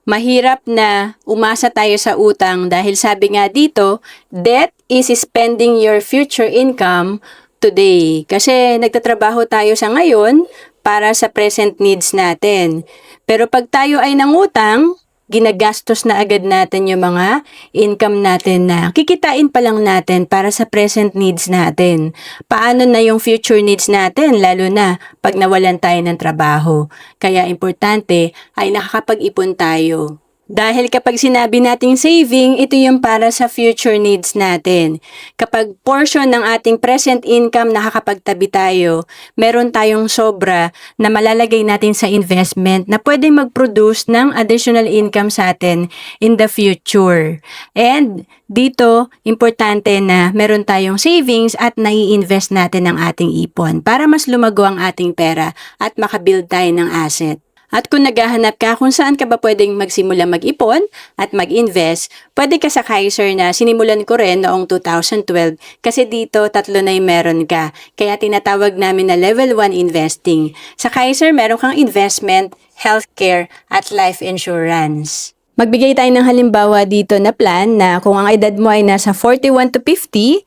Mahirap na umasa tayo sa utang dahil sabi nga dito, debt is spending your future income today. Kasi nagtatrabaho tayo sa ngayon para sa present needs natin. Pero pag tayo ay nangutang, ginagastos na agad natin yung mga income natin na kikitain pa lang natin para sa present needs natin. Paano na yung future needs natin, lalo na pag nawalan tayo ng trabaho? Kaya importante ay nakakapag-ipon tayo. Dahil kapag sinabi nating saving, ito yung para sa future needs natin. Kapag portion ng ating present income nakakapagtabi tayo, meron tayong sobra na malalagay natin sa investment na pwedeng mag-produce ng additional income sa atin in the future. And dito, importante na meron tayong savings at nai-invest natin ang ating ipon para mas lumago ang ating pera at makabuild tayo ng asset. At kung naghahanap ka kung saan ka ba pwedeng magsimula mag-ipon at mag-invest, pwede ka sa Kaiser na sinimulan ko rin noong 2012 kasi dito 3 na yung meron ka. Kaya tinatawag namin na level 1 investing. Sa Kaiser meron kang investment, healthcare at life insurance. Magbigay tayo ng halimbawa dito na plan na kung ang edad mo ay nasa 41 to 50,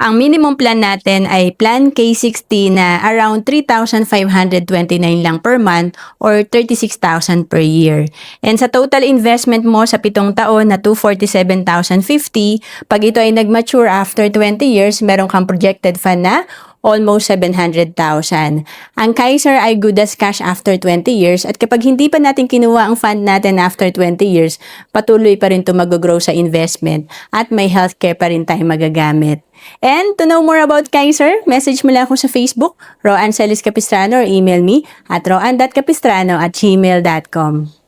ang minimum plan natin ay Plan K60 na around 3,529 lang per month or 36,000 per year. And sa total investment mo sa 7 taon na 247,050, pag ito ay nag-mature after 20 years, meron kang projected fund na almost 700,000. Ang Kaiser ay good as cash after 20 years at kapag hindi pa natin kinuha ang fund natin after 20 years, patuloy pa rin ito mag-grow sa investment at may healthcare pa rin tayo magagamit. And to know more about Kaiser, message mo lang ako sa Facebook, Roan Celis Capistrano, or email me at roan.capistrano@gmail.com.